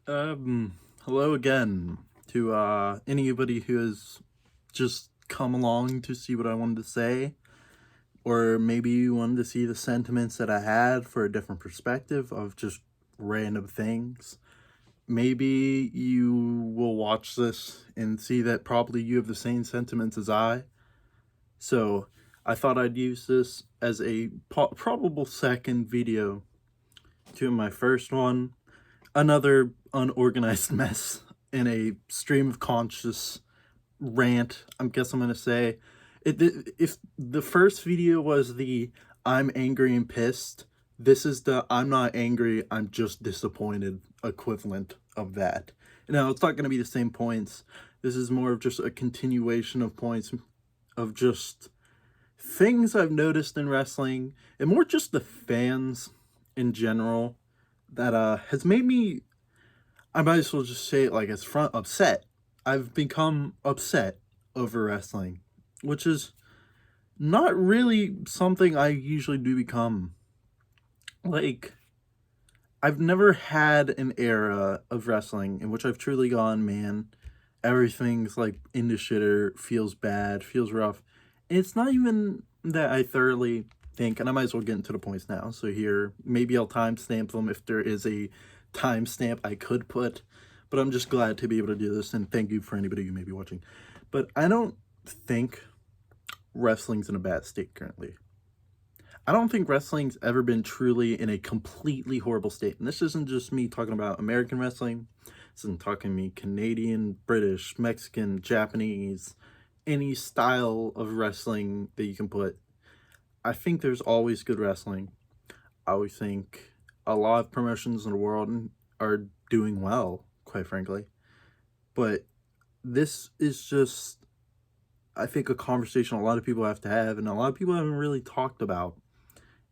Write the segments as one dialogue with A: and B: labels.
A: Hello again to anybody who has just come along to see what I wanted to say, or maybe you wanted to see the sentiments that I had for a different perspective of just random things. Maybe you will watch this and see that probably you have the same sentiments as I. So I thought I'd use this as a probable second video to my first one. Another unorganized mess in a stream of conscious rant. I guess I'm gonna say if the first video was the I'm angry and pissed, this is the I'm not angry, I'm just disappointed equivalent of that. Now, it's not gonna be the same points. This is more of just a continuation of points of just things I've noticed in wrestling and more just the fans in general that has made me, I might as well just say it like it's front upset. I've become upset over wrestling, which is not really something I usually do become. Like, I've never had an era of wrestling in which I've truly gone, man, everything's like into shitter, feels bad, feels rough. And it's not even that I thoroughly think, and I might as well get into the points now. So here, maybe I'll timestamp them if there is a timestamp I could put, but I'm just glad to be able to do this, and thank you for anybody who may be watching. But I don't think wrestling's in a bad state currently. I don't think wrestling's ever been truly in a completely horrible state. And this isn't just me talking about American wrestling. This isn't talking me Canadian, British, Mexican, Japanese, any style of wrestling that you can put. I think there's always good wrestling. I always think a lot of promotions in the world are doing well, quite frankly. But this is just, I think, a conversation a lot of people have to have, and a lot of people haven't really talked about.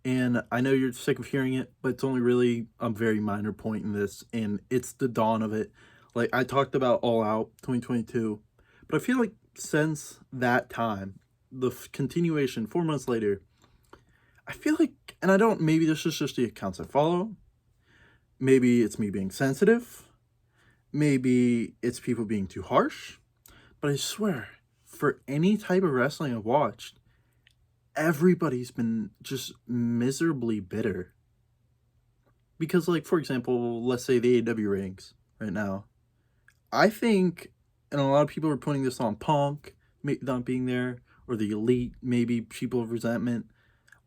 A: And I know you're sick of hearing it, but it's only really a very minor point in this, and it's the dawn of it. Like, I talked about All Out 2022, but I feel like since that time, the continuation, 4 months later, I feel like, and I don't, maybe this is just the accounts I follow, maybe it's me being sensitive, maybe it's people being too harsh, but I swear, for any type of wrestling I've watched, everybody's been just miserably bitter. Because, like, for example, let's say the AEW ratings right now. I think, and a lot of people are putting this on Punk not being there, or the Elite, maybe people of resentment.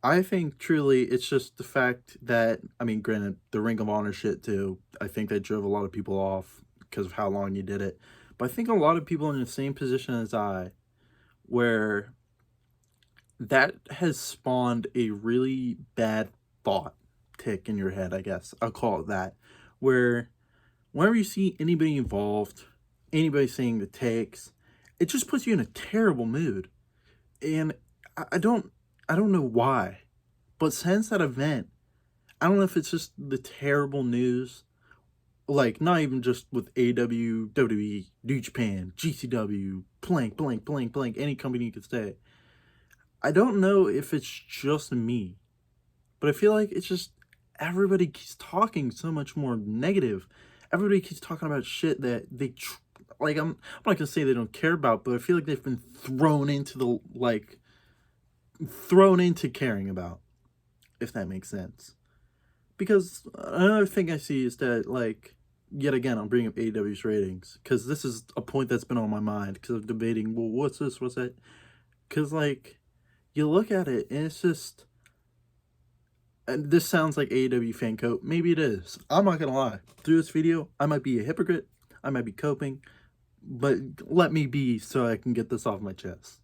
A: I think truly it's just the fact that, I mean, granted, the Ring of Honor shit too, I think that drove a lot of people off because of how long you did it. But I think a lot of people in the same position as I, where that has spawned a really bad thought tick in your head, I guess. I'll call it that. Where whenever you see anybody involved, anybody saying the takes, it just puts you in a terrible mood. And I don't know why. But since that event, I don't know if it's just the terrible news, like not even just with AW, WWE, New Japan, GCW, blank, any company you could say. I don't know if it's just me, but I feel like it's just everybody keeps talking so much more negative. Everybody keeps talking about shit that they like. I'm not gonna say they don't care about, but I feel like they've been thrown into caring about, if that makes sense. Because another thing I see is that, like, yet again, I'm bringing up AEW's ratings because this is a point that's been on my mind because I'm debating, well, what's this, what's that? Because, like, you look at it and it's just, and this sounds like AEW fan coat. Maybe it is. I'm not gonna lie. Through this video, I might be a hypocrite. I might be coping, but let me be so I can get this off my chest.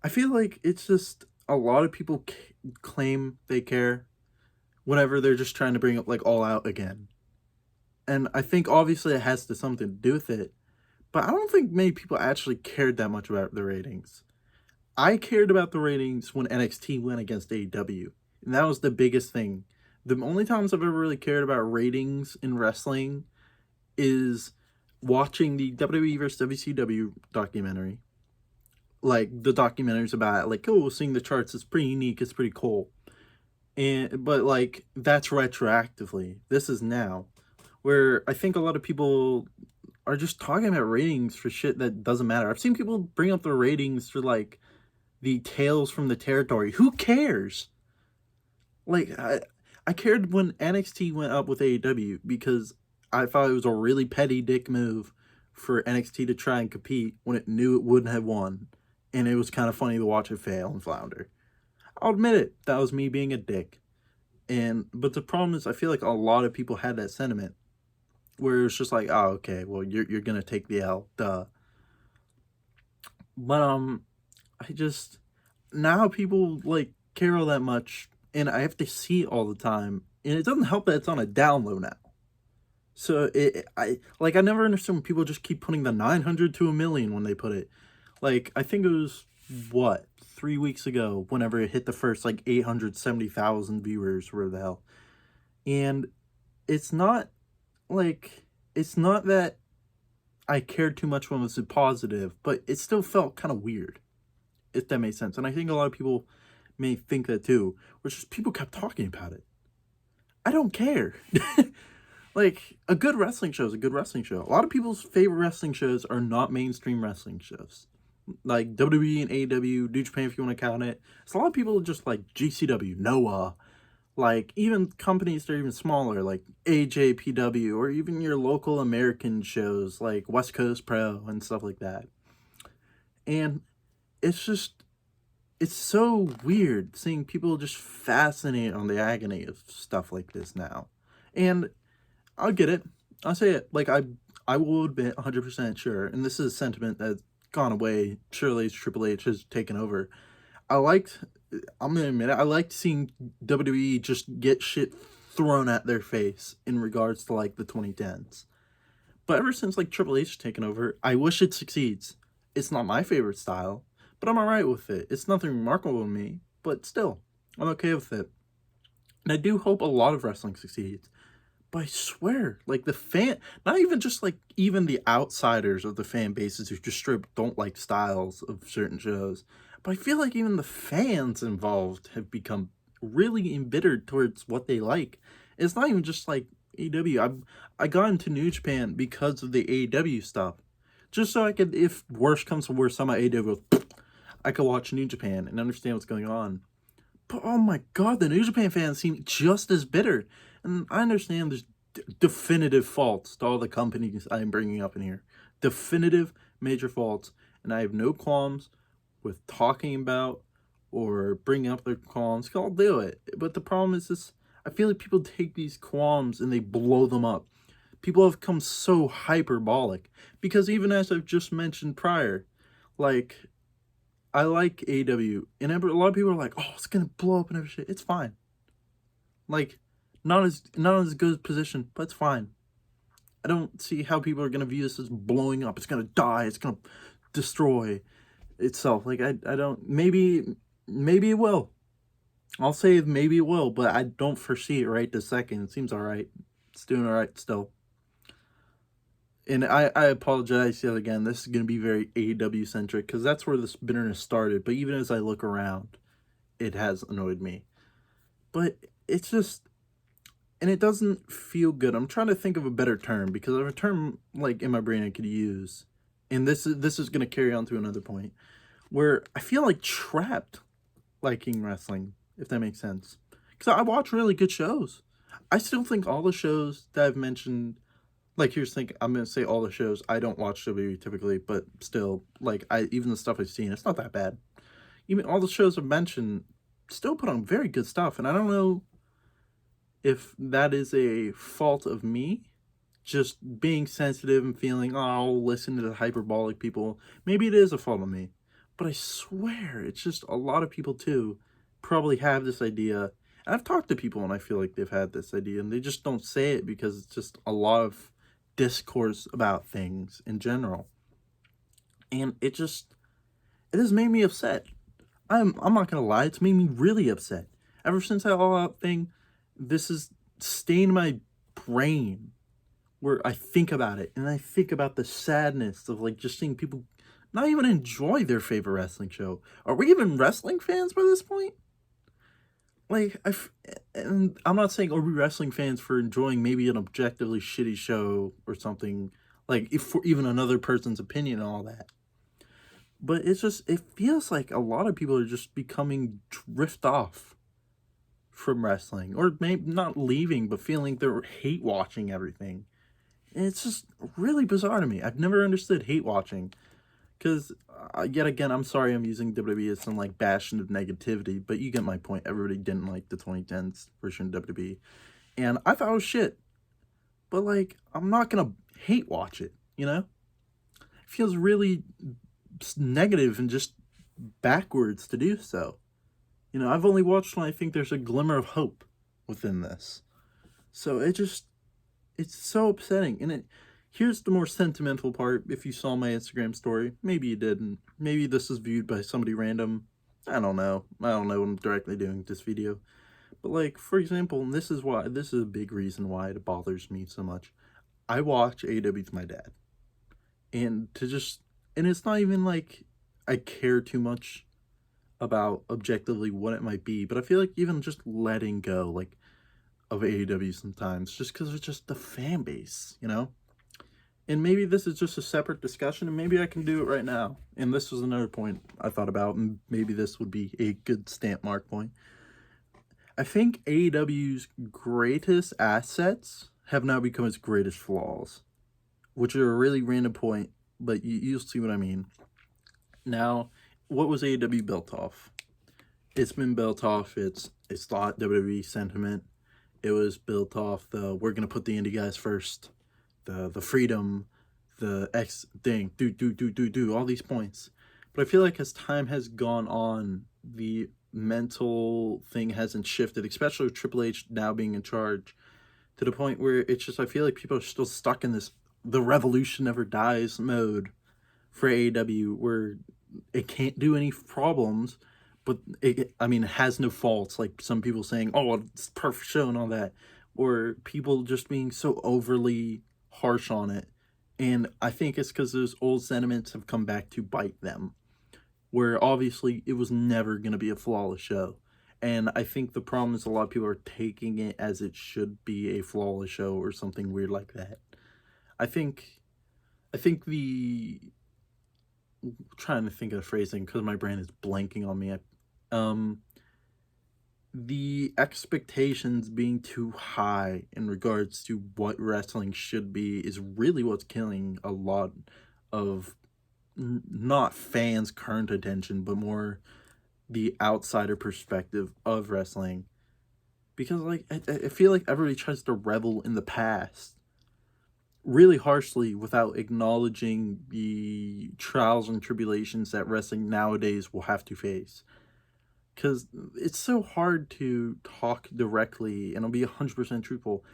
A: I feel like it's just a lot of people claim they care whenever they're just trying to bring up like All Out again. And I think obviously it has something to do with it, but I don't think many people actually cared that much about the ratings. I cared about the ratings when NXT went against AEW, and that was the biggest thing. The only times I've ever really cared about ratings in wrestling is watching the WWE vs. WCW documentary. Like, the documentaries about it, like, oh, seeing the charts is pretty unique, it's pretty cool. But, like, that's retroactively. This is now. where I think a lot of people are just talking about ratings for shit that doesn't matter. I've seen people bring up the ratings for like the Tales from the Territory. Who cares? Like I cared when NXT went up with AEW because I thought it was a really petty dick move for NXT to try and compete when it knew it wouldn't have won. And it was kind of funny to watch it fail and flounder. I'll admit it. That was me being a dick. But the problem is I feel like a lot of people had that sentiment where it's just like, oh, okay, well you're gonna take the L, duh. But I just now people like care all that much, and I have to see it all the time, and it doesn't help that it's on a download now. So I never understand when people just keep putting the 900 to a million when they put it. Like I think it was what 3 weeks ago, whenever it hit the first like 870,000 viewers, or the hell, and it's not it's not that I cared too much when it was positive, but it still felt kind of weird, if that makes sense. And I think a lot of people may think that too, which is people kept talking about it. I don't care. Like, a good wrestling show is a good wrestling show. A lot of people's favorite wrestling shows are not mainstream wrestling shows. Like WWE and AEW, New Japan if you want to count it. So a lot of people just like GCW, Noah, like even companies that are even smaller like AJPW, or even your local American shows like West Coast Pro and stuff like that. And it's so weird seeing people just fascinated on the agony of stuff like this now. And I'll get it. I'll say it. Like I will admit 100% sure, and this is a sentiment that's gone away. Surely Triple H has taken over. I'm gonna admit it, I liked seeing WWE just get shit thrown at their face in regards to like the 2010s. But ever since like Triple H taken over, I wish it succeeds. It's not my favorite style, but I'm alright with it. It's nothing remarkable to me, but still, I'm okay with it. And I do hope a lot of wrestling succeeds. But I swear, like not even just like even the outsiders of the fan bases who just straight don't like styles of certain shows, but I feel like even the fans involved have become really embittered towards what they like. It's not even just like AEW. I got into New Japan because of the AEW stuff, just so I could, if worse comes to worse, some of AEW goes, I could watch New Japan and understand what's going on. But oh my god, the New Japan fans seem just as bitter. And I understand there's definitive faults to all the companies I'm bringing up in here. Definitive major faults. And I have no qualms with talking about or bringing up their qualms. I'll do it. But the problem is this. I feel like people take these qualms and they blow them up. People have become so hyperbolic. Because even as I've just mentioned prior, like, I like AEW, and a lot of people are like, "Oh, it's gonna blow up and everything." It's fine. Like, not as good a position, but it's fine. I don't see how people are gonna view this as blowing up. It's gonna die. It's gonna destroy itself. Like, I don't. Maybe it will. I'll say maybe it will, but I don't foresee it right this second. It seems all right. It's doing all right still. And I apologize yet again. This is going to be very AEW centric because that's where this bitterness started. But even as I look around, it has annoyed me. But it's just, and it doesn't feel good. I'm trying to think of a better term because I have a term like in my brain I could use. And this is going to carry on to another point where I feel like trapped liking wrestling, if that makes sense. Because I watch really good shows. I still think all the shows that I've mentioned. Like, here's the thing, I'm going to say all the shows. I don't watch WWE typically, but still, like, even the stuff I've seen, it's not that bad. Even all the shows I've mentioned still put on very good stuff, and I don't know if that is a fault of me, just being sensitive and feeling, oh, I'll listen to the hyperbolic people. Maybe it is a fault of me, but I swear, it's just a lot of people, too, probably have this idea. And I've talked to people, and I feel like they've had this idea, and they just don't say it because it's just a lot of discourse about things in general, and it has made me upset. I'm not gonna lie, it's made me really upset. Ever since that All Out thing, this has stained my brain where I think about it, and I think about the sadness of like just seeing people not even enjoy their favorite wrestling show. Are we even wrestling fans by this point? like, and I'm not saying are we wrestling fans for enjoying maybe an objectively shitty show or something, like, if for even another person's opinion and all that. But it's just, it feels like a lot of people are just becoming drift off from wrestling, or maybe not leaving, but feeling they're hate watching everything. And it's just really bizarre to me. I've never understood hate watching. Because, yet again, I'm sorry I'm using WWE as some, like, bastion of negativity, but you get my point. Everybody didn't like the 2010s version of WWE. And I thought it was shit. But, like, I'm not gonna hate watch it, you know? It feels really negative and just backwards to do so. You know, I've only watched when I think there's a glimmer of hope within this. So it's so upsetting. And here's the more sentimental part. If you saw my Instagram story, maybe you didn't. Maybe this is viewed by somebody random. I don't know. I don't know what I'm directly doing this video. But, like, for example, and this is a big reason why it bothers me so much. I watch AEW with my dad. And and it's not even like I care too much about objectively what it might be, but I feel like even just letting go, like, of AEW sometimes, just because it's just the fan base, you know? And maybe this is just a separate discussion, and maybe I can do it right now. And this was another point I thought about, and maybe this would be a good stamp mark point. I think AEW's greatest assets have now become its greatest flaws, which are a really random point, but you'll see what I mean. Now, what was AEW built off? It's been built off its thought WWE sentiment. It was built off the we're gonna put the indie guys first, the freedom, the X thing, do all these points. But I feel like as time has gone on, the mental thing hasn't shifted, especially with Triple H now being in charge, to the point where it's just I feel like people are still stuck in this the revolution never dies mode for AEW, where it can't do any problems, but I mean, it has no faults. Like some people saying, "Oh, it's a perfect show" and all that, or people just being so overly harsh on it. And I think it's because those old sentiments have come back to bite them. Where obviously it was never going to be a flawless show. And I think the problem is a lot of people are taking it as it should be a flawless show or something weird like that. I think the trying to think of the phrasing because my brain is blanking on me. Um, the expectations being too high in regards to what wrestling should be is really what's killing a lot of not fans' current attention, but more the outsider perspective of wrestling. Because, like, I feel like everybody tries to revel in the past really harshly without acknowledging the trials and tribulations that wrestling nowadays will have to face. Because it's so hard to talk directly, and I'll be 100% truthful.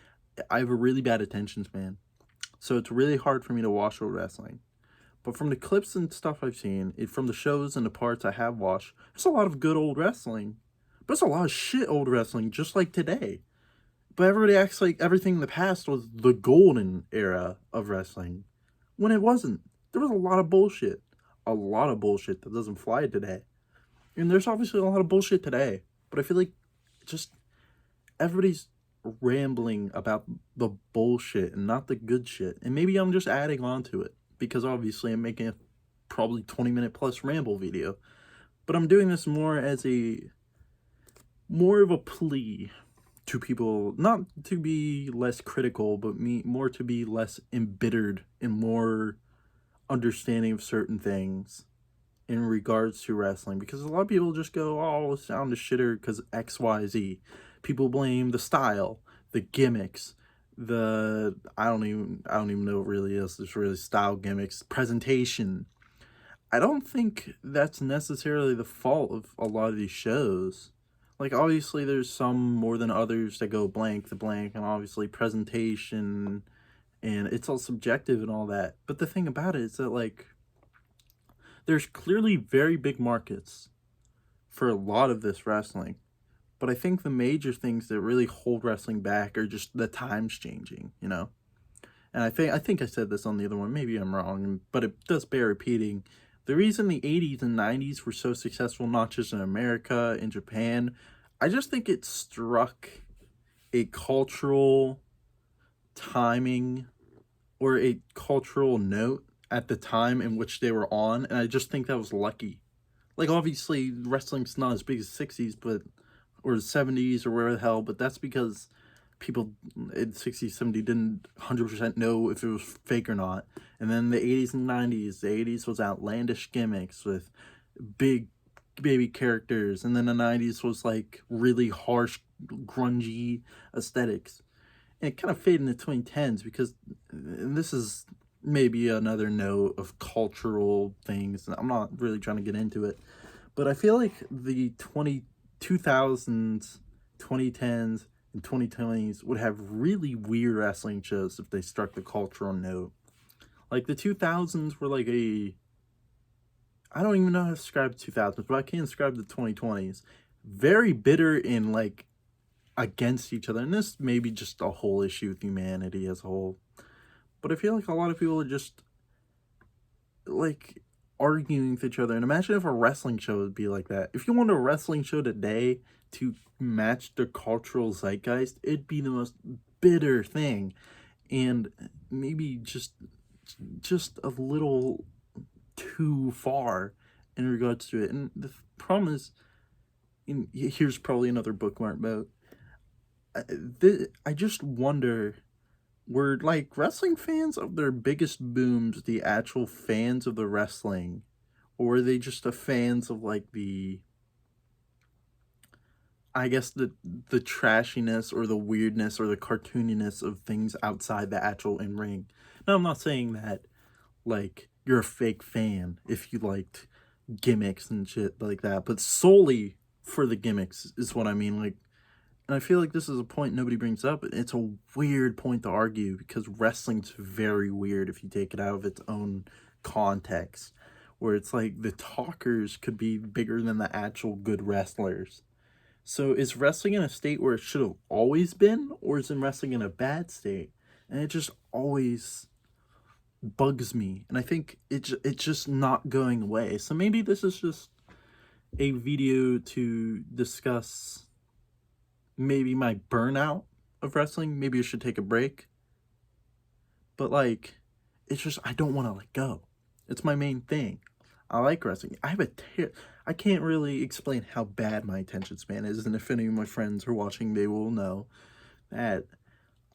A: I have a really bad attention span, so it's really hard for me to watch old wrestling. But from the clips and stuff I've seen, from the shows and the parts I have watched, there's a lot of good old wrestling. But there's a lot of shit old wrestling, just like today. But everybody acts like everything in the past was the golden era of wrestling, when it wasn't. There was a lot of bullshit. A lot of bullshit that doesn't fly today. And there's obviously a lot of bullshit today. But I feel like just everybody's rambling about the bullshit and not the good shit. And maybe I'm just adding on to it, because obviously I'm making a probably 20-minute plus ramble video. But I'm doing this more as more of a plea to people, not to be less critical, but more to be less embittered and more understanding of certain things in regards to wrestling. Because a lot of people just go, "Oh, it sounds shitter because XYZ." People blame the style, the gimmicks, I don't even know what really is. There's really style gimmicks, presentation. I don't think that's necessarily the fault of a lot of these shows. Like, obviously there's some more than others that go blank the blank, and obviously presentation, and it's all subjective and all that. But the thing about it is that, like, there's clearly very big markets for a lot of this wrestling. But I think the major things that really hold wrestling back are just the times changing, you know? And I think I said this on the other one, maybe I'm wrong, but it does bear repeating. The reason the 80s and 90s were so successful, not just in America, in Japan, I just think it struck a cultural timing or a cultural note at the time in which they were on, and I just think that was lucky. Like, obviously, wrestling's not as big as 60s, but or 70s or where the hell, but that's because people in 60s, 70s didn't 100% know if it was fake or not. And then the 80s and 90s, the 80s was outlandish gimmicks with big baby characters, and then the 90s was like really harsh, grungy aesthetics. And it kind of faded in the 2010s because, and this is maybe another note of cultural things, and I'm not really trying to get into it, but I feel like the 2000s, 2010s, and 2020s would have really weird wrestling shows if they struck the cultural note. Like the 2000s were like I don't even know how to describe the 2000s, but I can describe the 2020s. Very bitter and like against each other. And this may be just a whole issue with humanity as a whole. But I feel like a lot of people are just like arguing with each other. And imagine if a wrestling show would be like that. If you want a wrestling show today to match the cultural zeitgeist, it'd be the most bitter thing. And maybe just a little too far in regards to it. And the problem is, and here's probably another bookmark note, I just wonder, were like wrestling fans of their biggest booms the actual fans of the wrestling, or were they just the fans of like the, I guess, the trashiness or the weirdness or the cartooniness of things outside the actual in ring? Now, I'm not saying that like you're a fake fan if you liked gimmicks and shit like that, but solely for the gimmicks is what I mean. Like, and I feel like this is a point nobody brings up. It's a weird point to argue because wrestling's very weird if you take it out of its own context, where it's like the talkers could be bigger than the actual good wrestlers. So is wrestling in a state where it should have always been, or is wrestling in a bad state? And it just always bugs me, and I think it's just not going away. So maybe this is just a video to discuss maybe my burnout of wrestling. Maybe I should take a break. But like, it's just I don't want to let go. It's my main thing. I like wrestling. I can't really explain how bad my attention span is, and if any of my friends are watching, they will know that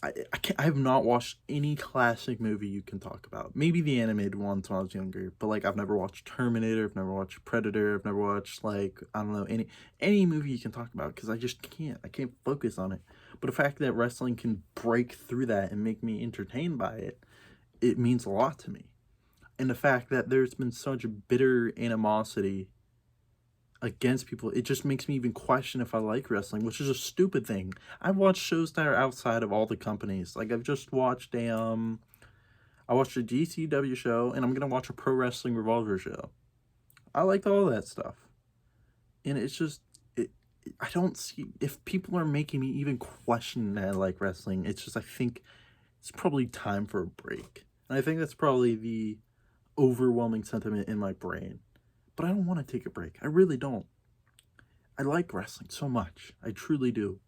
A: I have not watched any classic movie you can talk about. Maybe the animated ones when I was younger, but like I've never watched Terminator, I've never watched Predator, I've never watched like, I don't know, any movie you can talk about, because I just can't. I can't focus on it. But the fact that wrestling can break through that and make me entertained by it, it means a lot to me. And the fact that there's been such bitter animosity against people, it just makes me even question if I like wrestling, which is a stupid thing. I've watched shows that are outside of all the companies. Like I've just watched I watched a GCW show, and I'm gonna watch a Pro Wrestling Revolver show. I liked all that stuff, and it's just I don't see if people are making me even question that I like wrestling. It's just I think it's probably time for a break, and I think that's probably the overwhelming sentiment in my brain. But I don't want to take a break. I really don't. I like wrestling so much. I truly do.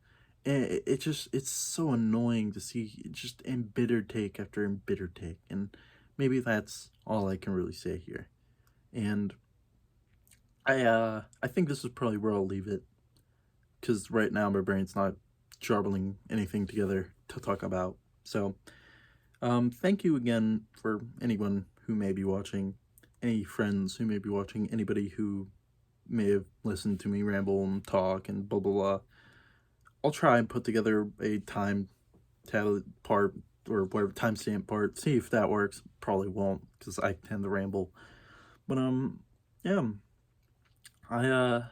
A: And it's so annoying to see just embittered take after embittered take. And maybe that's all I can really say here. And I think this is probably where I'll leave it, because right now my brain's not jarbling anything together to talk about. So, thank you again for anyone who may be watching, any friends who may be watching, anybody who may have listened to me ramble and talk and blah blah blah. I'll try and put together a time tally part or whatever timestamp part. See if that works. Probably won't, because I tend to ramble. But yeah. I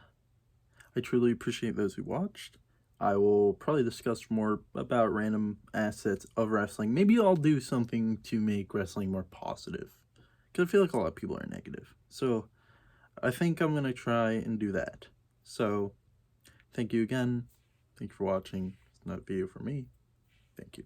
A: truly appreciate those who watched. I will probably discuss more about random assets of wrestling. Maybe I'll do something to make wrestling more positive, because I feel like a lot of people are negative. So I think I'm going to try and do that. So thank you again. Thank you for watching. It's not a video for me. Thank you.